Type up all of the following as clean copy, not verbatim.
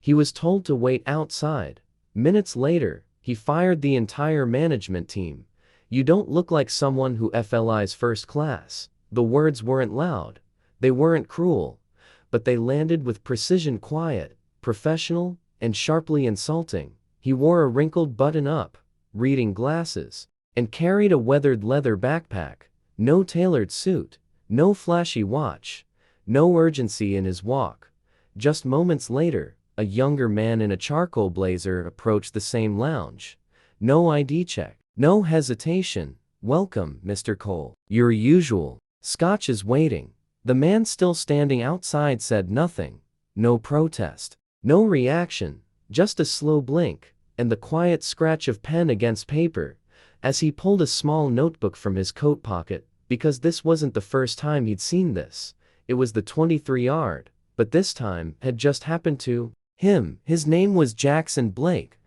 He was told to wait outside. Minutes later, he fired the entire management team. "You don't look like someone who FLIs first class." The words weren't loud. They weren't cruel. But they landed with precision, quiet, professional, and sharply insulting. He wore a wrinkled button-up, reading glasses, and carried a weathered leather backpack. No tailored suit, no flashy watch, no urgency in his walk. Just moments later, a younger man in a charcoal blazer approached the same lounge. No ID check, no hesitation. "Welcome, Mr. Cole. Your usual Scotch is waiting." The man still standing outside said nothing. No protest, no reaction, just a slow blink, and the quiet scratch of pen against paper, as he pulled a small notebook from his coat pocket, because this wasn't the first time he'd seen this. It was the 23-yard, but this time had just happened to him. His name was Jackson Blake,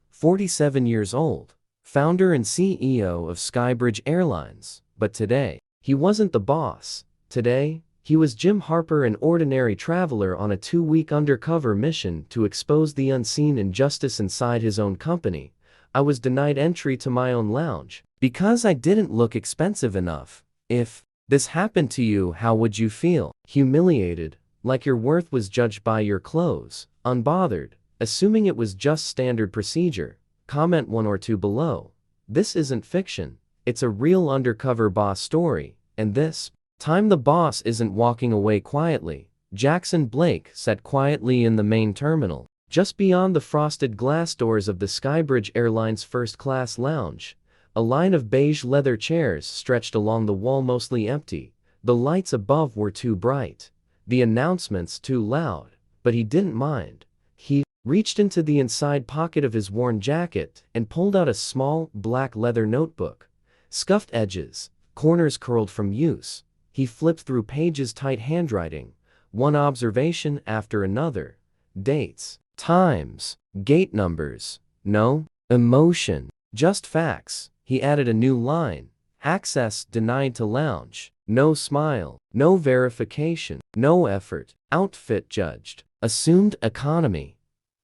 47 years old, founder and CEO of Skybridge Airlines. But today, he wasn't the boss. Today, he was Jim Harper, an ordinary traveler on a 2-week undercover mission to expose the unseen injustice inside his own company. "I was denied entry to my own lounge because I didn't look expensive enough. If this happened to you, how would you feel? Humiliated, like your worth was judged by your clothes, unbothered, assuming it was just standard procedure." Comment 1 or 2 below. This isn't fiction. It's a real undercover boss story, and this time the boss isn't walking away quietly. Jackson Blake sat quietly in the main terminal, just beyond the frosted glass doors of the Skybridge Airlines first-class lounge. A line of beige leather chairs stretched along the wall, mostly empty. The lights above were too bright, the announcements too loud, but he didn't mind. He reached into the inside pocket of his worn jacket and pulled out a small, black leather notebook. Scuffed edges, corners curled from use. He flipped through pages, tight handwriting, one observation after another. Dates, times, gate numbers. No emotion, just facts. He added a new line. Access denied to lounge. No smile, no verification, no effort. Outfit judged. Assumed economy.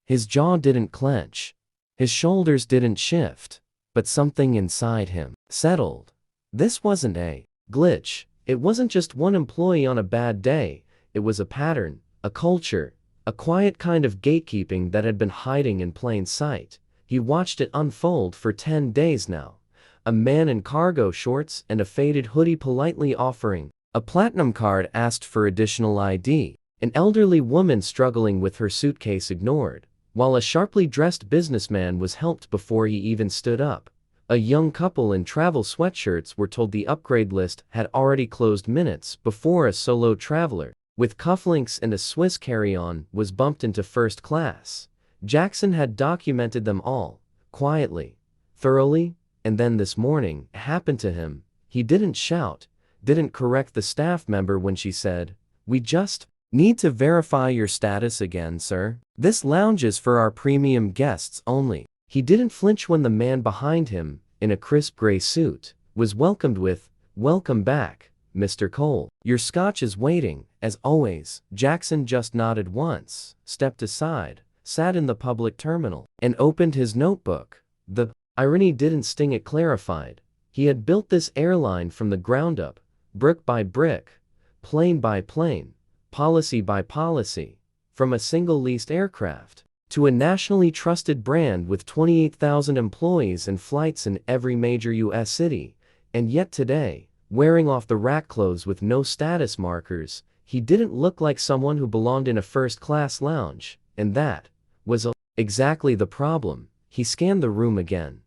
His jaw didn't clench. His shoulders didn't shift. But something inside him settled. This wasn't a glitch. It wasn't just one employee on a bad day. It was a pattern, a culture, a quiet kind of gatekeeping that had been hiding in plain sight. He watched it unfold for 10 days now. A man in cargo shorts and a faded hoodie politely offering a platinum card asked for additional ID. An elderly woman struggling with her suitcase ignored, while a sharply dressed businessman was helped before he even stood up. A young couple in travel sweatshirts were told the upgrade list had already closed minutes before a solo traveler, with cufflinks and a Swiss carry-on, was bumped into first class. Jackson had documented them all, quietly, thoroughly, and then this morning, it happened to him. He didn't shout, didn't correct the staff member when she said, "We just need to verify your status again, sir. This lounge is for our premium guests only." He didn't flinch when the man behind him, in a crisp gray suit, was welcomed with, "Welcome back, Mr. Cole. Your Scotch is waiting, as always." Jackson just nodded once, stepped aside, sat in the public terminal, and opened his notebook. The irony didn't sting, it clarified. He had built this airline from the ground up, brick by brick, plane by plane, policy by policy, from a single leased aircraft to a nationally trusted brand with 28,000 employees and flights in every major U.S. city. And yet today, wearing off-the-rack clothes with no status markers, he didn't look like someone who belonged in a first-class lounge. And that was exactly the problem. He scanned the room again.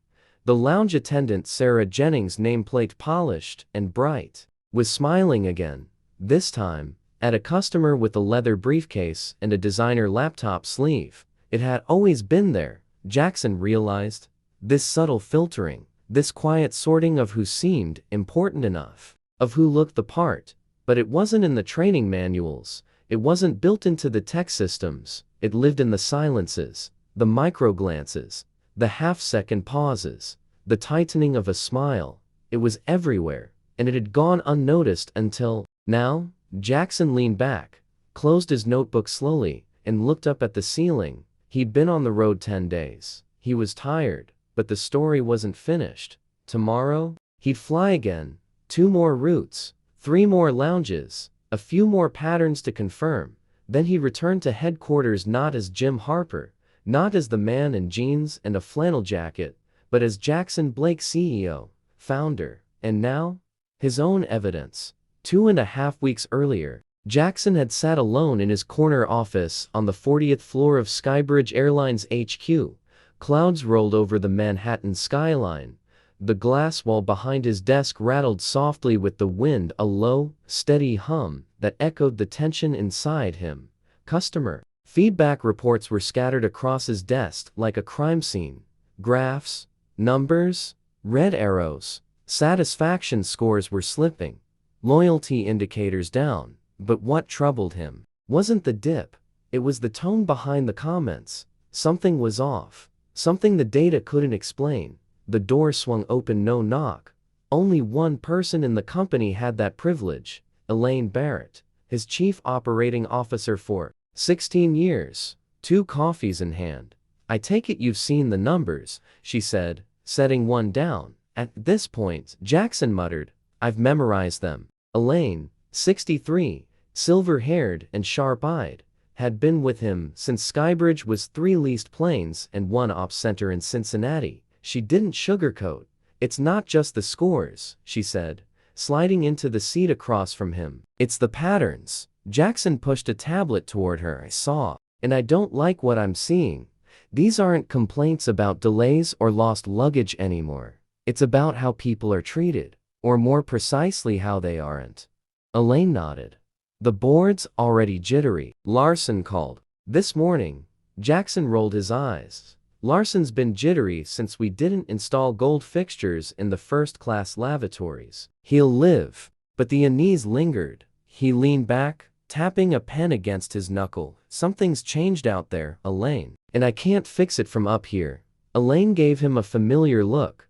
The lounge attendant, Sarah Jennings, nameplate polished and bright, was smiling again, this time at a customer with a leather briefcase and a designer laptop sleeve. It had always been there, Jackson realized. This subtle filtering, this quiet sorting of who seemed important enough, of who looked the part. But it wasn't in the training manuals, it wasn't built into the tech systems. It lived in the silences, the micro-glances, the half-second pauses, the tightening of a smile. It was everywhere, and it had gone unnoticed until now. Jackson leaned back, closed his notebook slowly, and looked up at the ceiling. He'd been on the road 10 days. He was tired, but the story wasn't finished. Tomorrow, he'd fly again. 2 more routes, 3 more lounges, a few more patterns to confirm. Then he'd return to headquarters not as Jim Harper, not as the man in jeans and a flannel jacket, but as Jackson Blake, CEO, founder. And now, his own evidence. 2.5 weeks earlier, Jackson had sat alone in his corner office on the 40th floor of Skybridge Airlines HQ. Clouds rolled over the Manhattan skyline. The glass wall behind his desk rattled softly with the wind, a low, steady hum that echoed the tension inside him. Customer feedback reports were scattered across his desk like a crime scene. Graphs, numbers, red arrows. Satisfaction scores were slipping. Loyalty indicators down. But what troubled him wasn't the dip. It was the tone behind the comments. Something was off. Something the data couldn't explain. The door swung open, no knock. Only one person in the company had that privilege. Elaine Barrett, his chief operating officer for 16 years. 2 coffees in hand. "I take it you've seen the numbers," she said, setting one down. At this point, Jackson muttered, "I've memorized them." Elaine, 63, silver-haired and sharp-eyed, had been with him since Skybridge was 3 leased planes and 1 ops center in Cincinnati. She didn't sugarcoat. "It's not just the scores," she said, sliding into the seat across from him. "It's the patterns." Jackson pushed a tablet toward her. "I saw, and I don't like what I'm seeing. These aren't complaints about delays or lost luggage anymore. It's about how people are treated, or more precisely how they aren't." Elaine nodded. "The board's already jittery," Larson called. "This morning." Jackson rolled his eyes. "Larson's been jittery since we didn't install gold fixtures in the first-class lavatories. He'll live." But the unease lingered. He leaned back, tapping a pen against his knuckle. "Something's changed out there, Elaine. And I can't fix it from up here." Elaine gave him a familiar look.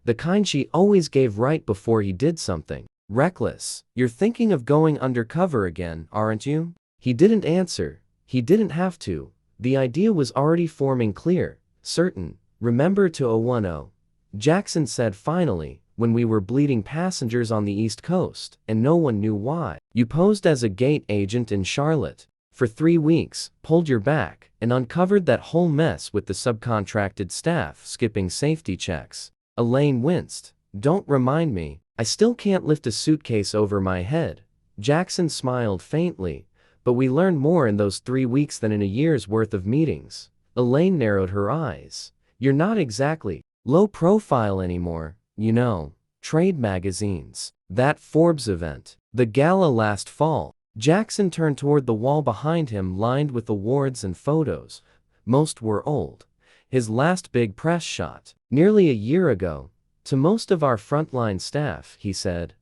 The kind she always gave right before he did something reckless. "You're thinking of going undercover again, aren't you?" He didn't answer. He didn't have to. The idea was already forming clear, certain. "Remember 2010?" Jackson said finally, "when we were bleeding passengers on the East Coast, and no one knew why. You posed as a gate agent in Charlotte for 3 weeks, pulled your back, and uncovered that whole mess with the subcontracted staff skipping safety checks." Elaine winced. "Don't remind me. I still can't lift a suitcase over my head." Jackson smiled faintly. "But we learned more in those 3 weeks than in a year's worth of meetings." Elaine narrowed her eyes. "You're not exactly low profile anymore, you know. Trade magazines, that Forbes event, the gala last fall." Jackson turned toward the wall behind him lined with awards and photos. Most were old. His last big press shot, nearly a year ago. "To most of our frontline staff," he said,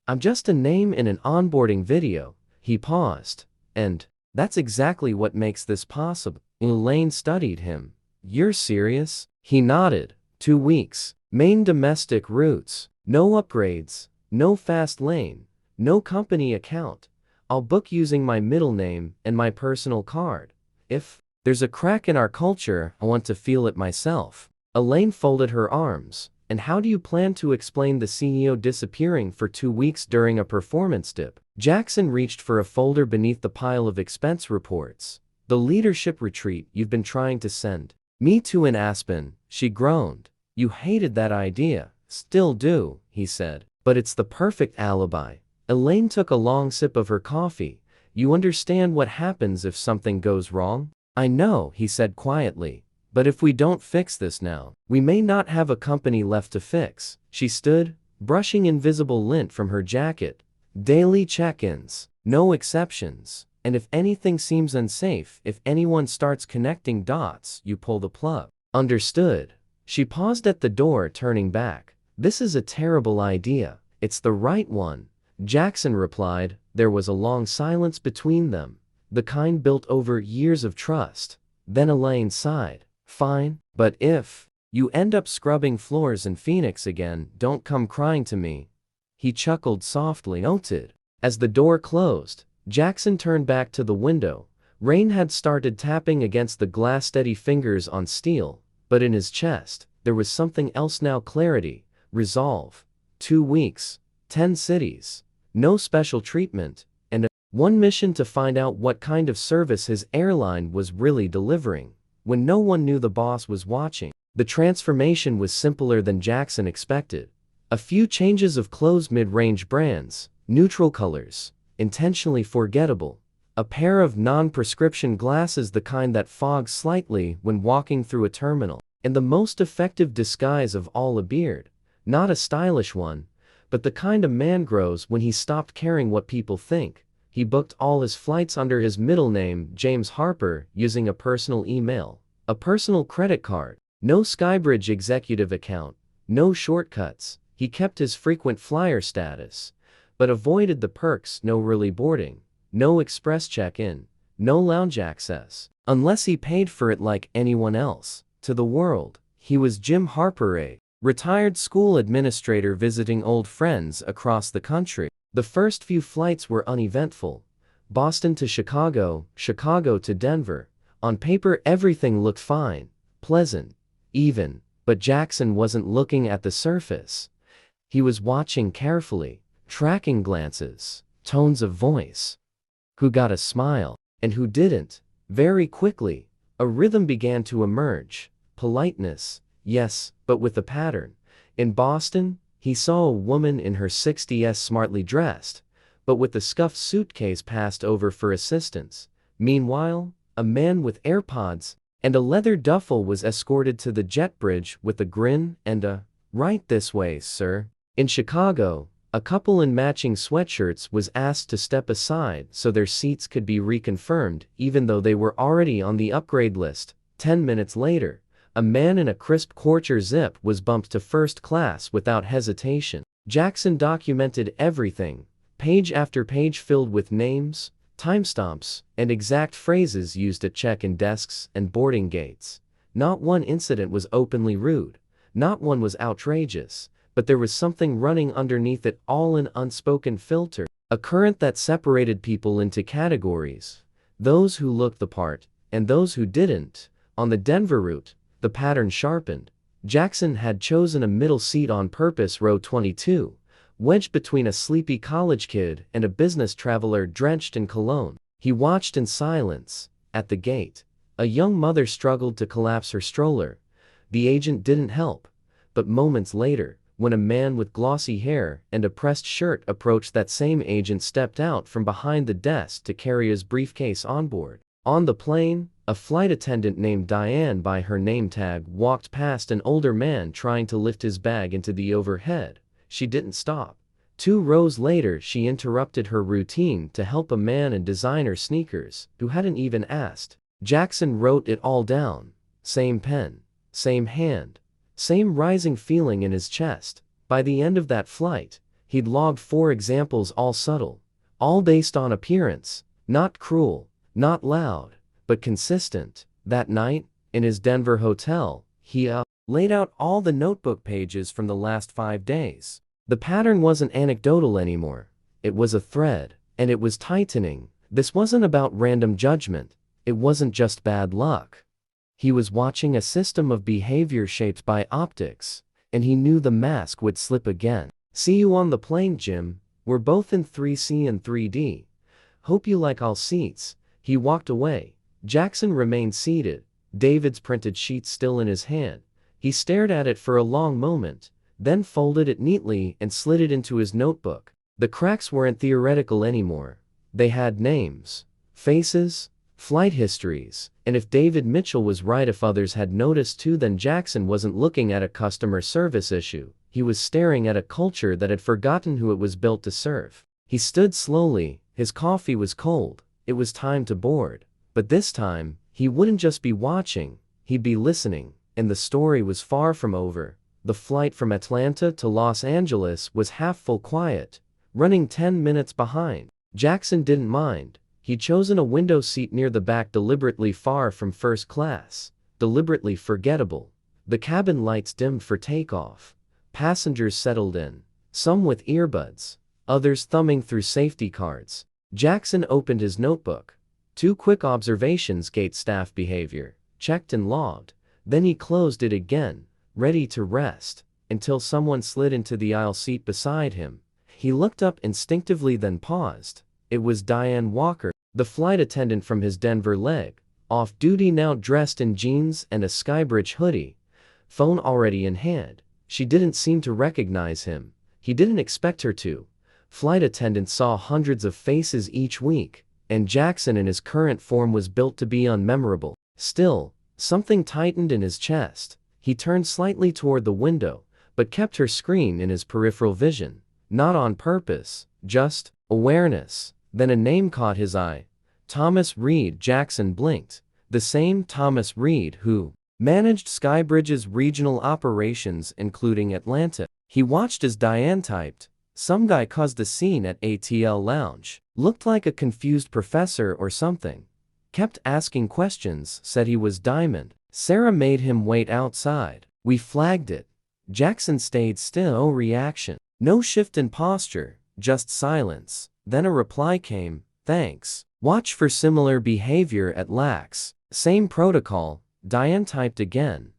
"I'm just a name in an onboarding video." He paused. "And that's exactly what makes this possible." Elaine studied him. "You're serious?" He nodded. 2 weeks. Main domestic routes. No upgrades. No fast lane. No company account. I'll book using my middle name and my personal card. If there's a crack in our culture, I want to feel it myself." Elaine folded her arms. "And how do you plan to explain the CEO disappearing for 2 weeks during a performance dip?" Jackson reached for a folder beneath the pile of expense reports. "The leadership retreat you've been trying to send me to in Aspen," she groaned. "You hated that idea." "Still do," he said. "But it's the perfect alibi." Elaine took a long sip of her coffee. "You understand what happens if something goes wrong?" "I know," he said quietly. "But if we don't fix this now, we may not have a company left to fix." She stood, brushing invisible lint from her jacket. "Daily check-ins, no exceptions. And if anything seems unsafe, if anyone starts connecting dots, you pull the plug." "Understood." She paused at the door, turning back. "This is a terrible idea." "It's the right one," Jackson replied. There was a long silence between them, the kind built over years of trust. Then Elaine sighed. "Fine, but if you end up scrubbing floors in Phoenix again, don't come crying to me." He chuckled softly. "Noted." As the door closed, Jackson turned back to the window. Rain had started tapping against the glass, steady fingers on steel, but in his chest, there was something else now: clarity, resolve. 2 weeks, 10 cities, no special treatment, and one mission to find out what kind of service his airline was really delivering. When no one knew the boss was watching, the transformation was simpler than Jackson expected. A few changes of clothes, mid-range brands, neutral colors, intentionally forgettable. A pair of non-prescription glasses, the kind that fogs slightly when walking through a terminal. And the most effective disguise of all, a beard. Not a stylish one, but the kind a man grows when he stopped caring what people think. He booked all his flights under his middle name, James Harper, using a personal email, a personal credit card. No Skybridge executive account, no shortcuts. He kept his frequent flyer status, but avoided the perks: no early boarding, no express check-in, no lounge access, unless he paid for it like anyone else. To the world, he was Jim Harper, a retired school administrator visiting old friends across the country. The first few flights were uneventful. Boston to Chicago, Chicago to Denver. On paper, everything looked fine, pleasant, even, but Jackson wasn't looking at the surface. He was watching carefully, tracking glances, tones of voice. Who got a smile, and who didn't? Very quickly, a rhythm began to emerge. Politeness, yes, but with a pattern. In Boston, he saw a woman in her 60s, smartly dressed, but with a scuffed suitcase passed over for assistance. Meanwhile, a man with AirPods and a leather duffel was escorted to the jet bridge with a grin and a "Right this way, sir." In Chicago, a couple in matching sweatshirts was asked to step aside so their seats could be reconfirmed, even though they were already on the upgrade list. 10 minutes later, a man in a crisp Corcher zip was bumped to first class without hesitation. Jackson documented everything, page after page filled with names, timestamps, and exact phrases used at check-in desks and boarding gates. Not one incident was openly rude, not one was outrageous, but there was something running underneath it all, an unspoken filter, a current that separated people into categories: those who looked the part, and those who didn't. On the Denver route, the pattern sharpened. Jackson had chosen a middle seat on purpose, row 22, wedged between a sleepy college kid and a business traveler drenched in cologne. He watched in silence. At the gate, a young mother struggled to collapse her stroller. The agent didn't help. But moments later, when a man with glossy hair and a pressed shirt approached, that same agent stepped out from behind the desk to carry his briefcase on board. On the plane, a flight attendant named Diane by her name tag walked past an older man trying to lift his bag into the overhead. She didn't stop. 2 rows later, she interrupted her routine to help a man in designer sneakers who hadn't even asked. Jackson wrote it all down. Same pen, same hand, same rising feeling in his chest. By the end of that flight, he'd logged 4 examples, all subtle, all based on appearance, not cruel, not loud, but consistent. That night, in his Denver hotel, he laid out all the notebook pages from the last 5 days. The pattern wasn't anecdotal anymore. It was a thread, and it was tightening. This wasn't about random judgment. It wasn't just bad luck. He was watching a system of behavior shaped by optics, and he knew the mask would slip again. "See you on the plane, Jim. We're both in 3C and 3D. Hope you like all seats." He walked away. Jackson remained seated, David's printed sheet still in his hand. He stared at it for a long moment, then folded it neatly and slid it into his notebook. The cracks weren't theoretical anymore. They had names, faces, flight histories, and if David Mitchell was right, if others had noticed too, then Jackson wasn't looking at a customer service issue. He was staring at a culture that had forgotten who it was built to serve. He stood slowly. His coffee was cold. It was time to board. But this time, he wouldn't just be watching, he'd be listening. And the story was far from over. The flight from Atlanta to Los Angeles was half full, quiet, running 10 minutes behind. Jackson didn't mind. He'd chosen a window seat near the back, deliberately far from first class, deliberately forgettable. The cabin lights dimmed for takeoff. Passengers settled in, some with earbuds, others thumbing through safety cards. Jackson opened his notebook. 2 quick observations: gate staff behavior, checked and logged. Then he closed it again, ready to rest, until someone slid into the aisle seat beside him. He looked up instinctively, then paused. It was Diane Walker, the flight attendant from his Denver leg, off duty now, dressed in jeans and a Skybridge hoodie, phone already in hand. She didn't seem to recognize him. He didn't expect her to. Flight attendants saw hundreds of faces each week, and Jackson in his current form was built to be unmemorable. Still, something tightened in his chest. He turned slightly toward the window, but kept her screen in his peripheral vision. Not on purpose, just awareness. Then a name caught his eye. Thomas Reed. Jackson blinked. The same Thomas Reed who managed Skybridge's regional operations, including Atlanta. He watched as Diane typed. Some guy caused a scene at ATL Lounge. Looked like a confused professor or something. Kept asking questions, said he was Diamond. Sarah made him wait outside. We flagged it. Jackson stayed still. No reaction. No shift in posture, just silence. Then a reply came, thanks. Watch for similar behavior at LAX. Same protocol. Diane typed again.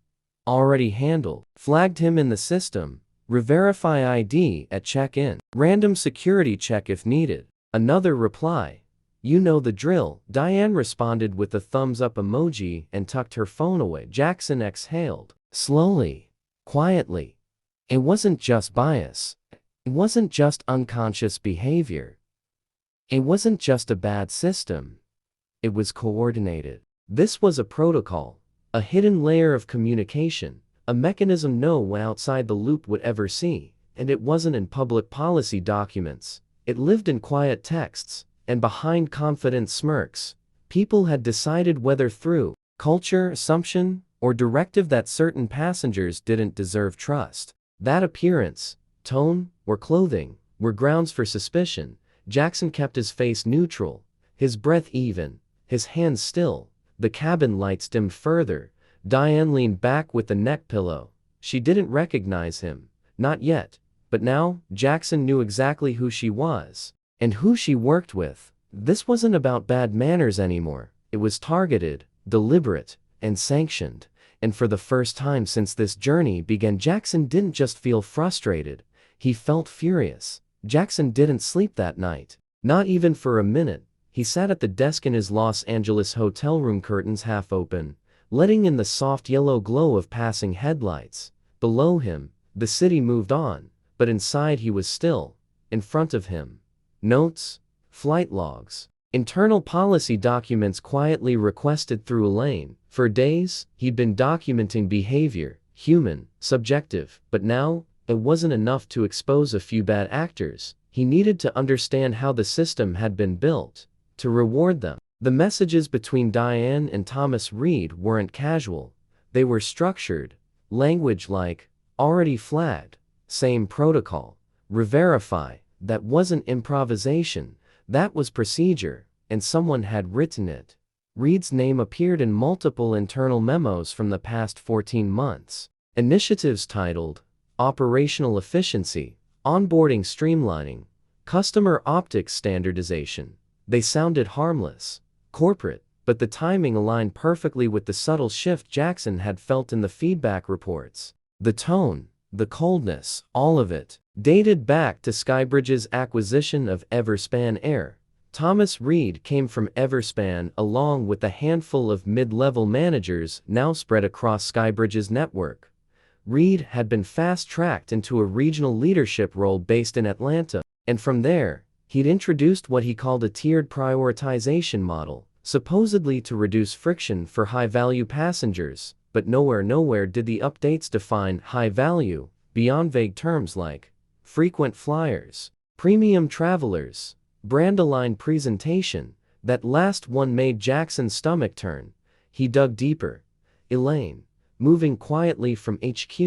Already handled. Flagged him in the system. Re-verify ID at check-in. Random security check if needed. Another reply. You know the drill. Diane responded with a thumbs up emoji and tucked her phone away. Jackson exhaled. Slowly. Quietly. It wasn't just bias. It wasn't just unconscious behavior. It wasn't just a bad system. It was coordinated. This was a protocol, a hidden layer of communication, a mechanism no one outside the loop would ever see, and it wasn't in public policy documents. It lived in quiet texts, and behind confident smirks. People had decided whether through culture, assumption, or directive that certain passengers didn't deserve trust. That appearance, tone, or clothing were grounds for suspicion. Jackson kept his face neutral, his breath even, his hands still. The cabin lights dimmed further. Diane leaned back with the neck pillow. She didn't recognize him. Not yet. But now, Jackson knew exactly who she was. And who she worked with. This wasn't about bad manners anymore. It was targeted, deliberate, and sanctioned. And for the first time since this journey began, Jackson didn't just feel frustrated. He felt furious. Jackson didn't sleep that night. Not even for a minute. He sat at the desk in his Los Angeles hotel room, curtains half open, letting in the soft yellow glow of passing headlights. Below him, the city moved on, but inside he was still. In front of him, notes, flight logs, internal policy documents quietly requested through Elaine. For days, he'd been documenting behavior, human, subjective, but now, it wasn't enough to expose a few bad actors. He needed to understand how the system had been built, to reward them. The messages between Diane and Thomas Reed weren't casual. They were structured. Language like, already flagged, same protocol, re-verify. That wasn't improvisation. That was procedure, and someone had written it. Reed's name appeared in multiple internal memos from the past 14 months. Initiatives titled, Operational Efficiency, Onboarding Streamlining, Customer Optics Standardization. They sounded harmless, corporate, but the timing aligned perfectly with the subtle shift Jackson had felt in the feedback reports. The tone, the coldness, all of it, dated back to Skybridge's acquisition of Everspan Air. Thomas Reed came from Everspan along with a handful of mid-level managers now spread across Skybridge's network. Reed had been fast-tracked into a regional leadership role based in Atlanta, and from there, he'd introduced what he called a tiered prioritization model, supposedly to reduce friction for high-value passengers, but nowhere did the updates define high value, beyond vague terms like frequent flyers, premium travelers, brand-aligned presentation. That last one made Jackson's stomach turn. He dug deeper. Elaine, moving quietly from HQ,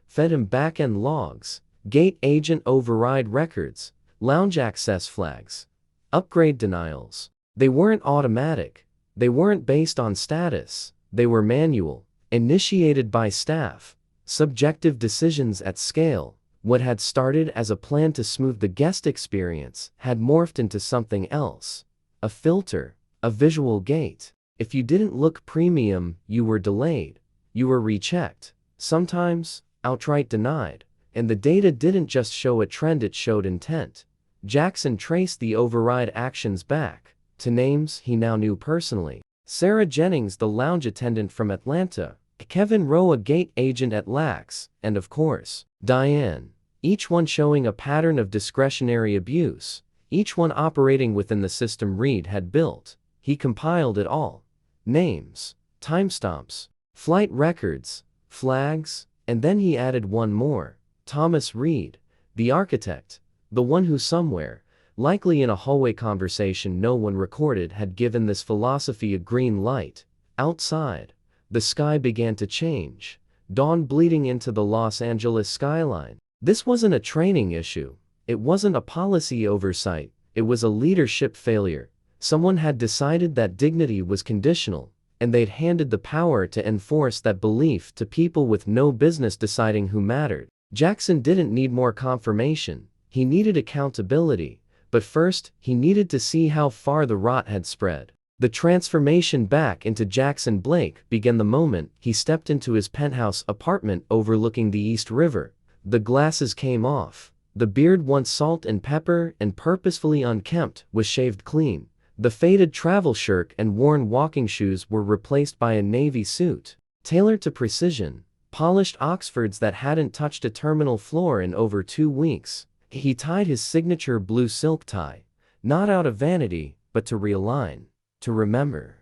fed him back-end logs, gate agent override records, lounge access flags, upgrade denials. They weren't automatic. They weren't based on status. They were manual, initiated by staff, subjective decisions at scale. What had started as a plan to smooth the guest experience had morphed into something else. A filter, A visual gate. If you didn't look premium, you were delayed. You were rechecked. Sometimes, outright denied. And the data didn't just show a trend, it showed intent. Jackson traced the override actions back to names he now knew personally. Sarah Jennings, the lounge attendant from Atlanta, Kevin Rowe, a gate agent at Lax, and of course, Diane. Each one showing a pattern of discretionary abuse, each one operating within the system Reed had built. He compiled it all. Names, timestamps, flight records, flags, and then he added one more. Thomas Reed, the architect, the one who somewhere, likely in a hallway conversation no one recorded, had given this philosophy a green light. Outside, the sky began to change, dawn bleeding into the Los Angeles skyline. This wasn't a training issue. It wasn't a policy oversight. It was a leadership failure. Someone had decided that dignity was conditional, and they'd handed the power to enforce that belief to people with no business deciding who mattered. Jackson didn't need more confirmation. He needed accountability. But first, he needed to see how far the rot had spread. The transformation back into Jackson Blake began the moment he stepped into his penthouse apartment overlooking the East River. The glasses came off. The beard, once salt and pepper and purposefully unkempt, was shaved clean. The faded travel shirt and worn walking shoes were replaced by a navy suit, tailored to precision, polished Oxfords that hadn't touched a terminal floor in over 2 weeks. He tied his signature blue silk tie, not out of vanity, but to realign, to remember.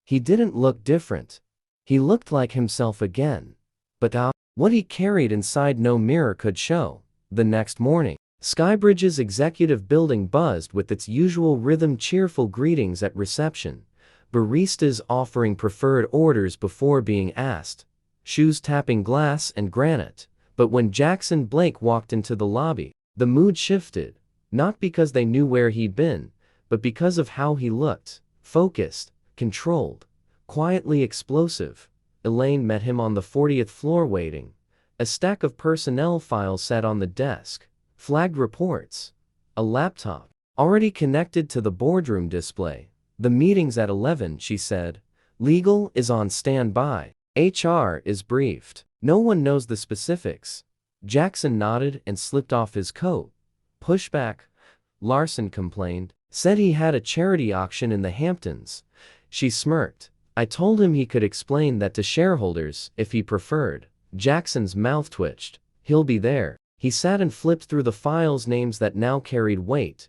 He didn't look different. He looked like himself again. But what he carried inside no mirror could show. The next morning, Skybridge's executive building buzzed with its usual rhythm, cheerful greetings at reception, baristas offering preferred orders before being asked, shoes tapping glass and granite. But when Jackson Blake walked into the lobby, the mood shifted, not because they knew where he'd been, but because of how he looked. Focused, controlled, quietly explosive. Elaine met him on the 40th floor waiting. A stack of personnel files sat on the desk, flagged reports, a laptop, already connected to the boardroom display. The meeting's at 11, she said. Legal is on standby. HR is briefed. No one knows the specifics. Jackson nodded and slipped off his coat. Pushback, Larson complained. Said he had a charity auction in the Hamptons. She smirked. I told him he could explain that to shareholders if he preferred. Jackson's mouth twitched. He'll be there. He sat and flipped through the files, names that now carried weight,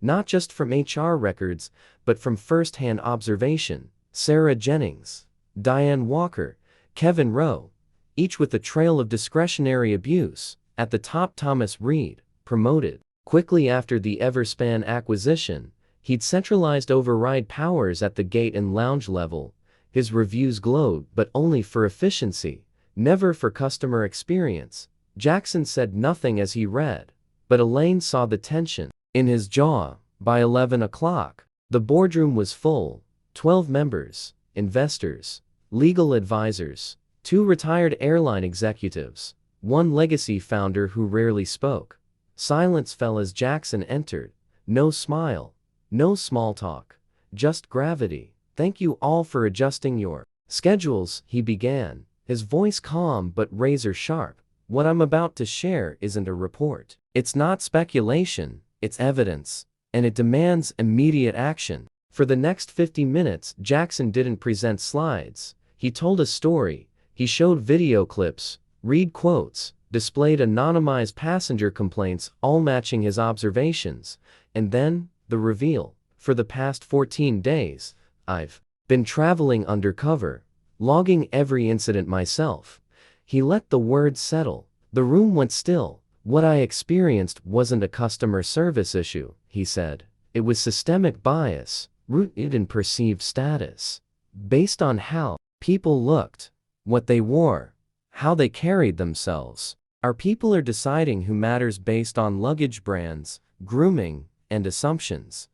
not just from HR records, but from first-hand observation. Sarah Jennings, Diane Walker, Kevin Rowe, each with a trail of discretionary abuse. At the top, Thomas Reed, promoted quickly after the Everspan acquisition. He'd centralized override powers at the gate and lounge level. His reviews glowed, but only for efficiency, never for customer experience. Jackson said nothing as he read, but Elaine saw the tension in his jaw. By 11 o'clock, the boardroom was full. 12 members, investors, legal advisors, 2 retired airline executives, 1 legacy founder who rarely spoke. Silence fell as Jackson entered. No smile, no small talk, just gravity. Thank you all for adjusting your schedules, he began, his voice calm but razor sharp. What I'm about to share isn't a report. It's not speculation, it's evidence, and it demands immediate action. For the next 50 minutes, Jackson didn't present slides. He told a story. He showed video clips, read quotes, displayed anonymized passenger complaints, all matching his observations. And then, the reveal. For the past 14 days, I've been traveling undercover, logging every incident myself. He let the words settle. The room went still. What I experienced wasn't a customer service issue, he said. It was systemic bias, rooted in perceived status, based on how people looked, what they wore, how they carried themselves. Our people are deciding who matters based on luggage brands, grooming, and assumptions.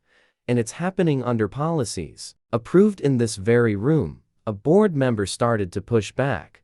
And it's happening under policies approved in this very room. A board member started to push back.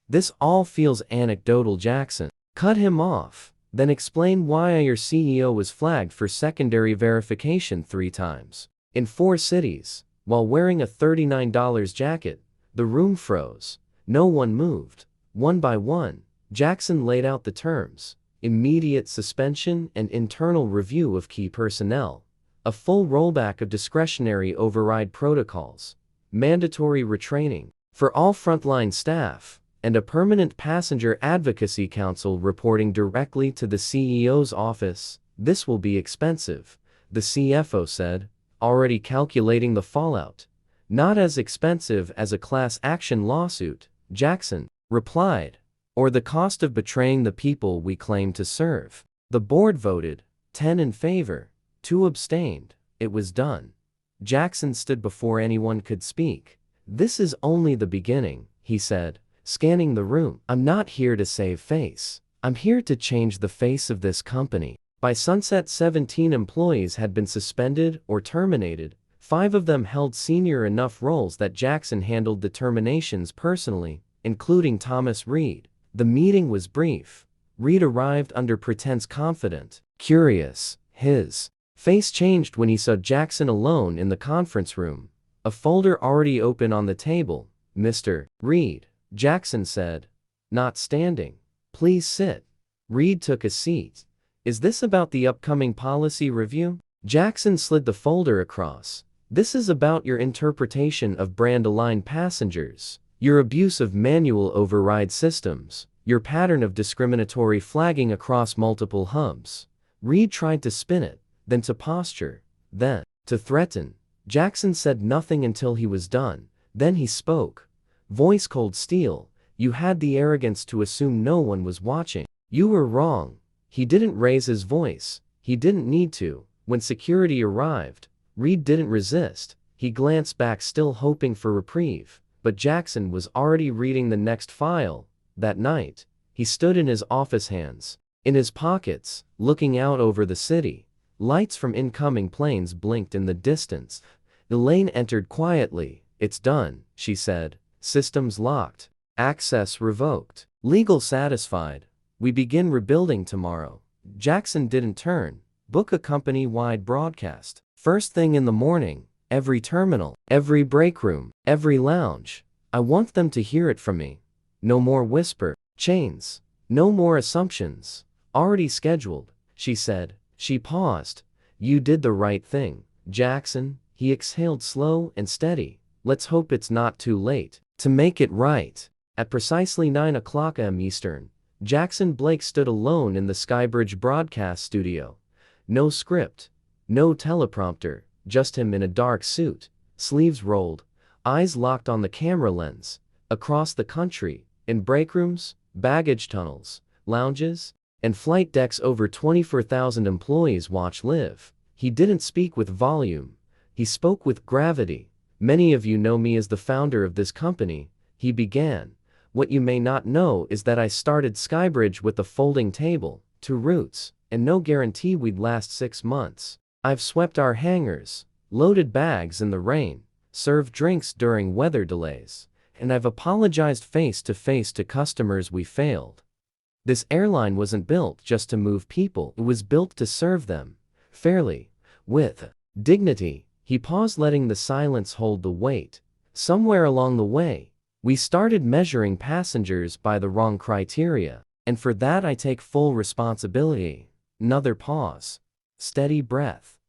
This all feels anecdotal, Jackson. Cut him off. Then explain why your CEO was flagged for secondary verification 3 times. In 4 cities, while wearing a $39 jacket, the room froze. No one moved. One by one, Jackson laid out the terms: immediate suspension and internal review of key personnel, a full rollback of discretionary override protocols, mandatory retraining for all frontline staff, and a permanent passenger advocacy council reporting directly to the CEO's office. This will be expensive, the CFO said, already calculating the fallout. Not as expensive as a class action lawsuit, Jackson replied, or the cost of betraying the people we claim to serve. The board voted, 10 in favor, 2 abstained. It was done. Jackson stood before anyone could speak. This is only the beginning, he said, scanning the room. I'm not here to save face. I'm here to change the face of this company. By sunset, 17 employees had been suspended or terminated. 5 of them held senior enough roles that Jackson handled the terminations personally, including Thomas Reed. The meeting was brief. Reed arrived under pretense confident, curious. His face changed when he saw Jackson alone in the conference room, a folder already open on the table. Mr. Reed, Jackson said, not standing. Please sit. Reed took a seat. Is this about the upcoming policy review? Jackson slid the folder across. This is about your interpretation of brand-aligned passengers, your abuse of manual override systems, your pattern of discriminatory flagging across multiple hubs. Reed tried to spin it, then to posture, then to threaten. Jackson said nothing until he was done. Then he spoke. Voice cold steel. You had the arrogance to assume no one was watching. You were wrong. He didn't raise his voice. He didn't need to. When security arrived, Reed didn't resist. He glanced back, still hoping for reprieve. But Jackson was already reading the next file. That night, he stood in his office, hands in his pockets, looking out over the city. Lights from incoming planes blinked in the distance. Elaine entered quietly. It's done, she said. Systems locked. Access revoked. Legal satisfied. We begin rebuilding tomorrow. Jackson didn't turn. Book a company-wide broadcast. First thing in the morning. Every terminal, every break room, every lounge. I want them to hear it from me. No more whisper chains. No more assumptions. Already scheduled, she said. She paused. You did the right thing, Jackson. He exhaled, slow and steady. Let's hope it's not too late to make it right. At precisely 9 o'clock a.m. Eastern, Jackson Blake stood alone in the Skybridge broadcast studio. No script, no teleprompter, just him in a dark suit, sleeves rolled, eyes locked on the camera lens. Across the country, in breakrooms, baggage tunnels, lounges, and flight decks, over 24,000 employees watch live. He didn't speak with volume. He spoke with gravity. Many of you know me as the founder of this company, he began. What you may not know is that I started Skybridge with a folding table, 2 routes, and no guarantee we'd last 6 months. I've swept our hangars, loaded bags in the rain, served drinks during weather delays, and I've apologized face to face to customers we failed. This airline wasn't built just to move people, it was built to serve them, fairly, with dignity. He paused, letting the silence hold the weight. Somewhere along the way, we started measuring passengers by the wrong criteria, and for that I take full responsibility. Another pause. Steady breath.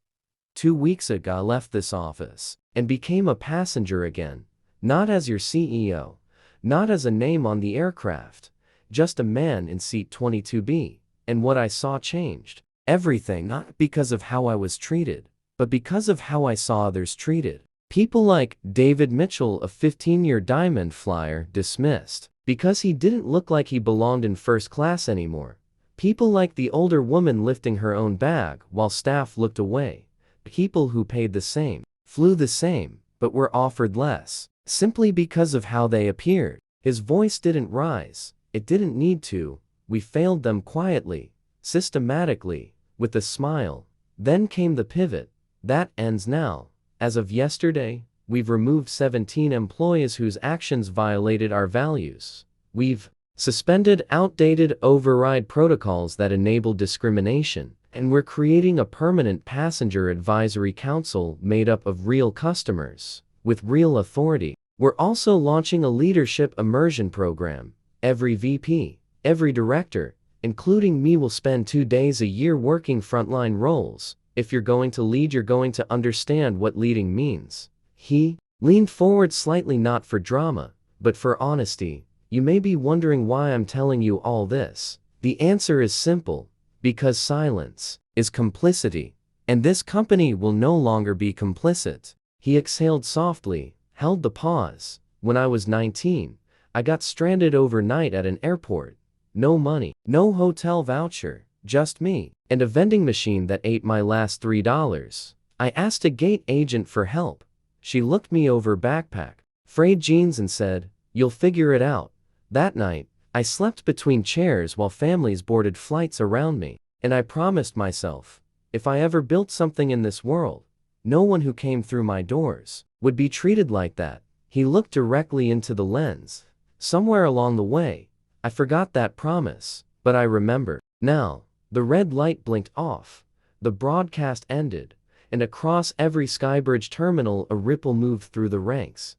2 weeks ago I left this office and became a passenger again, not as your CEO, not as a name on the aircraft, just a man in seat 22B, and what I saw changed everything, not because of how I was treated, but because of how I saw others treated. People like David Mitchell, a 15-year diamond flyer, dismissed because he didn't look like he belonged in first class anymore. People like the older woman lifting her own bag while staff looked away. People who paid the same, flew the same, but were offered less, simply because of how they appeared. His voice didn't rise. It didn't need to. We failed them quietly, systematically, with a smile. Then came the pivot. That ends now. As of yesterday, we've removed 17 employees whose actions violated our values. We've suspended outdated override protocols that enable discrimination, And we're creating a permanent passenger advisory council made up of real customers, with real authority. We're also launching a leadership immersion program. Every VP, every director, including me, will spend 2 days a year working frontline roles. If you're going to lead, you're going to understand what leading means. He leaned forward slightly, not for drama, but for honesty. You may be wondering why I'm telling you all this. The answer is simple. Because silence is complicity, and this company will no longer be complicit. He exhaled softly, held the pause. When I was 19, I got stranded overnight at an airport. No money, no hotel voucher, just me, and a vending machine that ate my last $3. I asked a gate agent for help. She looked me over backpack, frayed jeans, and said, "You'll figure it out." That night, I slept between chairs while families boarded flights around me, and I promised myself, if I ever built something in this world, no one who came through my doors would be treated like that. He looked directly into the lens. Somewhere along the way, I forgot that promise, but I remember. Now, the red light blinked off, the broadcast ended, and across every Skybridge terminal a ripple moved through the ranks.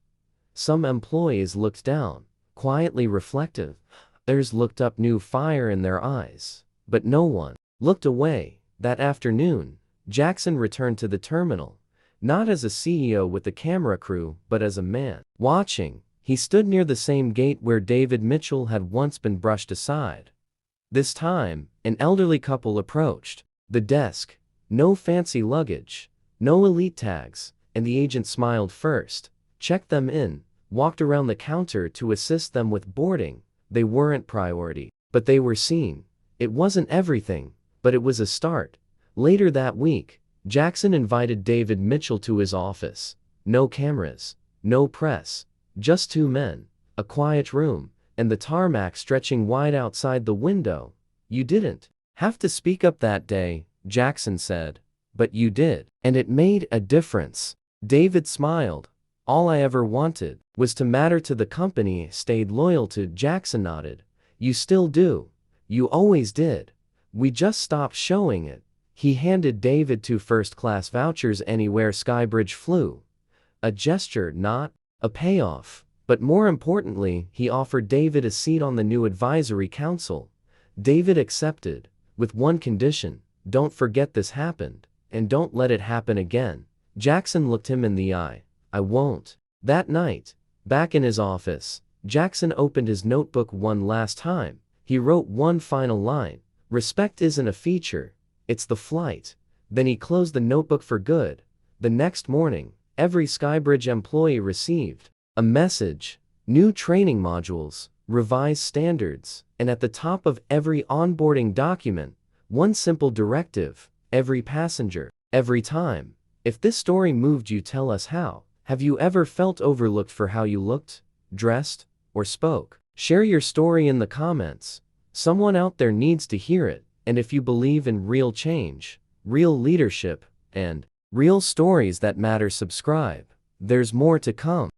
Some employees looked down, quietly reflective. Others looked up, new fire in their eyes. But no one looked away. That afternoon, Jackson returned to the terminal, not as a CEO with a camera crew, but as a man watching. He stood near the same gate where David Mitchell had once been brushed aside. This time, an elderly couple approached the desk. No fancy luggage, no elite tags, and the agent smiled first, checked them in, walked around the counter to assist them with boarding. They weren't priority, but they were seen. It wasn't everything, but it was a start. Later that week, Jackson invited David Mitchell to his office. No cameras, no press, just 2 men, a quiet room, and the tarmac stretching wide outside the window. "You didn't have to speak up that day," Jackson said. "But you did, and it made a difference." David smiled. "All I ever wanted was to matter to the company." Stayed loyal to. Jackson nodded. "You still do. You always did. We just stopped showing it." He handed David 2 first-class vouchers anywhere Skybridge flew. A gesture, not a payoff. But more importantly, he offered David a seat on the new advisory council. David accepted, with one condition: don't forget this happened, and don't let it happen again. Jackson looked him in the eye. "I won't." That night, back in his office, Jackson opened his notebook one last time. He wrote one final line: "Respect isn't a feature, it's the flight." Then he closed the notebook for good. The next morning, every Skybridge employee received a message: new training modules, revised standards, and at the top of every onboarding document, one simple directive: every passenger, every time. If this story moved you, tell us how. Have you ever felt overlooked for how you looked, dressed, or spoke? Share your story in the comments. Someone out there needs to hear it. And if you believe in real change, real leadership, and real stories that matter, subscribe. There's more to come.